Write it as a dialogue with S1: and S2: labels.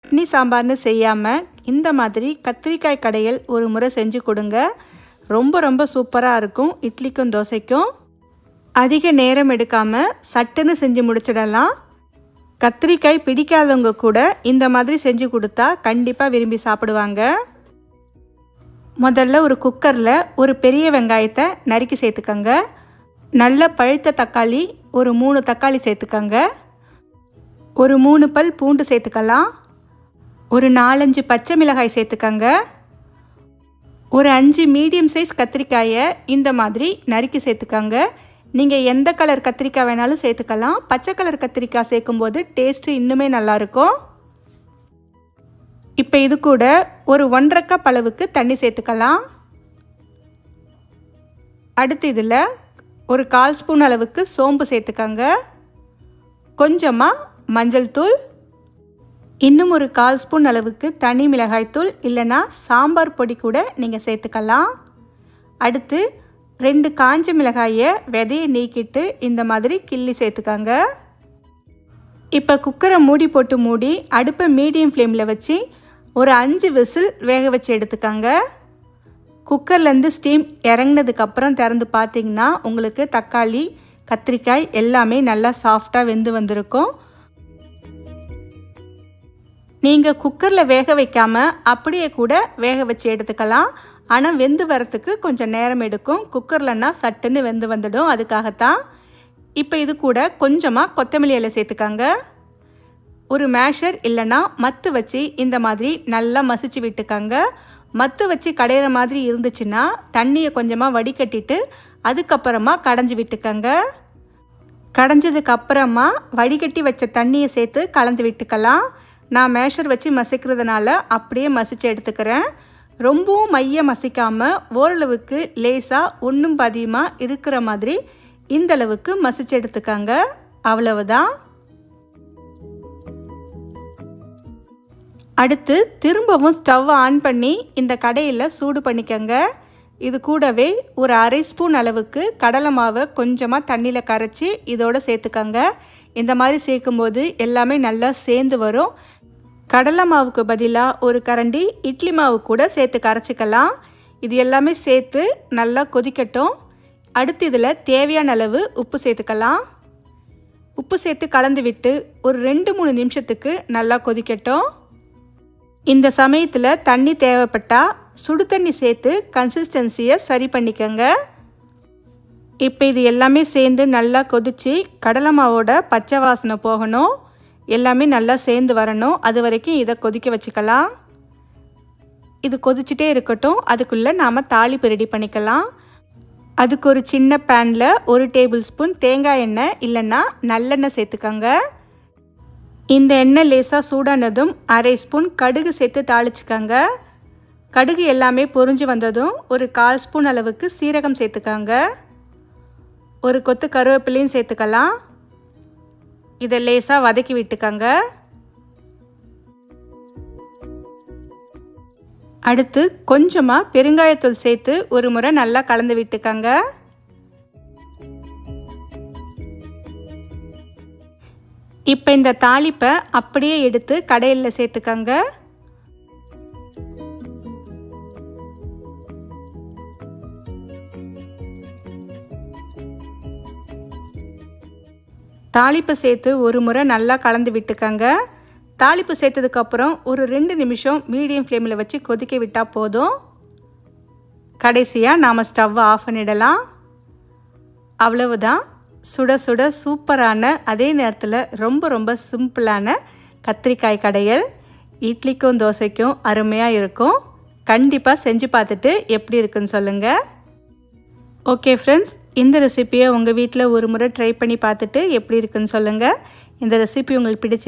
S1: சட்னி சாம்பார்னு செய்யாமல் இந்த மாதிரி கத்திரிக்காய் கடையல் ஒரு முறை செஞ்சு கொடுங்க. ரொம்ப ரொம்ப சூப்பராக இருக்கும். இட்லிக்கும் தோசைக்கும் அதிக நேரம் எடுக்காமல் சட்டுன்னு செஞ்சு முடிச்சிடலாம். கத்திரிக்காய் பிடிக்காதவங்க கூட இந்த மாதிரி செஞ்சு கொடுத்தா கண்டிப்பாக விரும்பி சாப்பிடுவாங்க. முதல்ல ஒரு குக்கரில் ஒரு பெரிய வெங்காயத்தை நறுக்கி சேர்த்துக்கங்க. நல்ல பழுத்த தக்காளி ஒரு 3 தக்காளி சேர்த்துக்கங்க. ஒரு 3 பல் பூண்டு சேர்த்துக்கலாம். ஒரு 4-5 பச்சை மிளகாய் சேர்த்துக்கங்க. ஒரு 5 மீடியம் சைஸ் கத்திரிக்காயை இந்த மாதிரி நறுக்கி சேர்த்துக்கங்க. நீங்கள் எந்த கலர் கத்திரிக்காய் வேணாலும் சேர்த்துக்கலாம். பச்சை கலர் கத்திரிக்காய் சேர்க்கும்போது டேஸ்ட்டு இன்னுமே நல்லாயிருக்கும். இப்போ இது கூட ஒரு 1.5 கப் அளவுக்கு தண்ணி சேர்த்துக்கலாம். அடுத்து இதில் ஒரு 1/4 ஸ்பூன் அளவுக்கு சோம்பு சேர்த்துக்கங்க. கொஞ்சமாக மஞ்சள் தூள், இன்னும் ஒரு 1/4 ஸ்பூன் அளவுக்கு தனி மிளகாய் தூள் இல்லைன்னா சாம்பார் பொடி கூட நீங்கள் சேர்த்துக்கலாம். அடுத்து 2 காஞ்ச மிளகாயை விதையை நீக்கிட்டு இந்த மாதிரி கிள்ளி சேர்த்துக்கங்க. இப்போ குக்கரை மூடி அடுப்பை மீடியம் ஃப்ளேமில் வச்சு ஒரு 5 விசில் வேக வச்சு எடுத்துக்கங்க. குக்கர்லேருந்து ஸ்டீம் இறங்கினதுக்கப்புறம் திறந்து பார்த்தீங்கன்னா உங்களுக்கு தக்காளி கத்திரிக்காய் எல்லாமே நல்லா சாஃப்டாக வெந்து வந்திருக்கும். நீங்கள் குக்கரில் வேக வைக்காமல் அப்படியே கூட வேக வச்சு எடுத்துக்கலாம். ஆனால் வெந்து வரத்துக்கு கொஞ்சம் நேரம் எடுக்கும். குக்கர்லன்னா சட்டுன்னு வெந்து வந்துடும், அதுக்காகத்தான். இப்போ இது கூட கொஞ்சமாக கொத்தமல்லி இலை சேர்த்துக்கங்க. ஒரு மேஷர் இல்லைன்னா மத்து வச்சு இந்த மாதிரி நல்லா மசிச்சு விட்டுக்கங்க. மத்து வச்சு கடையிற மாதிரி இருந்துச்சுன்னா தண்ணியை கொஞ்சமாக வடிகட்டிட்டு அதுக்கப்புறமா கடைஞ்சி விட்டுக்கங்க. கடைஞ்சதுக்கப்புறமா வடிகட்டி வச்ச தண்ணியை சேர்த்து கலந்து விட்டுக்கலாம். நான் மேஷர் வச்சு மசிக்கிறதுனால அப்படியே மசிச்சு எடுத்துக்கிறேன். ரொம்பவும் மைய மசிக்காமல் ஓரளவுக்கு லேசாக ஒன்றும் பாதியமாக இருக்கிற மாதிரி இந்த அளவுக்கு மசிச்சு எடுத்துக்கங்க. அவ்வளவுதான். அடுத்து திரும்பவும் ஸ்டவ் ஆன் பண்ணி இந்த கடையில் சூடு பண்ணிக்கங்க. இது கூடவே ஒரு 1/2 ஸ்பூன் அளவுக்கு கடலை மாவை கொஞ்சமாக தண்ணியில் கரைச்சி இதோடு சேர்த்துக்கங்க. இந்த மாதிரி சேர்க்கும்போது எல்லாமே நல்லா சேர்ந்து வரும். கடலை மாவுக்கு பதிலாக ஒரு கரண்டி இட்லி மாவு கூட சேர்த்து கரைச்சிக்கலாம். இது எல்லாமே சேர்த்து நல்லா கொதிக்கட்டும். அடுத்து இதில் தேவையான அளவு உப்பு சேர்த்துக்கலாம். உப்பு சேர்த்து கலந்து விட்டு ஒரு 2-3 நிமிஷத்துக்கு நல்லா கொதிக்கட்டும். இந்த சமயத்தில் தண்ணி தேவைப்பட்டால் சுடு தண்ணி சேர்த்து கன்சிஸ்டன்சியை சரி பண்ணிக்கங்க. இப்போ இது எல்லாமே சேர்ந்து நல்லா கொதித்து கடலை மாவோட பச்சை வாசனை போகணும், எல்லாமே நல்லா சேர்ந்து வரணும். அது வரைக்கும் இதை கொதிக்க வச்சுக்கலாம். இது கொதிச்சுட்டே இருக்கட்டும். அதுக்குள்ளே நாம் தாளிப்பு ரெடி பண்ணிக்கலாம். அதுக்கு ஒரு சின்ன பேனில் 1 டேபிள் ஸ்பூன் தேங்காய் எண்ணெய் இல்லைன்னா நல்லெண்ணெய் சேர்த்துக்கங்க. இந்த எண்ணெய் லேசாக சூடானதும் 1/2 ஸ்பூன் கடுகு சேர்த்து தாளிச்சுக்கங்க. கடுகு எல்லாமே பொரிஞ்சு வந்ததும் ஒரு 1/4 ஸ்பூன் அளவுக்கு சீரகம் சேர்த்துக்கங்க. ஒரு கொத்து கருவேப்பிலையும் சேர்த்துக்கலாம். இதை லேசாக வதக்கி விட்டுக்கங்க. அடுத்து கொஞ்சமாக பெருங்காயத்தூள் சேர்த்து ஒரு முறை நல்லா கலந்து விட்டுக்கங்க. இப்போ இந்த தாளிப்பை அப்படியே எடுத்து கடையில் சேர்த்துக்கங்க. தாளிப்பை சேர்த்து ஒரு முறை நல்லா கலந்து விட்டுக்கங்க. தாளிப்பு சேர்த்ததுக்கப்புறம் ஒரு 2 நிமிஷம் மீடியம் ஃப்ளேமில் வச்சு கொதிக்க விட்டால் போதும். கடைசியாக நாம் ஸ்டவ்வை ஆஃப் பண்ணிடலாம். அவ்வளவுதான். சுட சுட சூப்பரான அதே நேரத்தில் ரொம்ப ரொம்ப சிம்பிளான கத்திரிக்காய் கடையல் இட்லிக்கும் தோசைக்கும் அருமையாக இருக்கும். கண்டிப்பாக செஞ்சு பார்த்துட்டு எப்படி இருக்குன்னு சொல்லுங்கள். ஓகே ஃப்ரெண்ட்ஸ், இந்த ரெசிப்பியை உங்கள் வீட்டில் ஒரு முறை ட்ரை பண்ணி பார்த்துட்டு எப்படி இருக்குன்னு சொல்லுங்கள். இந்த ரெசிபி உங்களுக்கு பிடிச்சி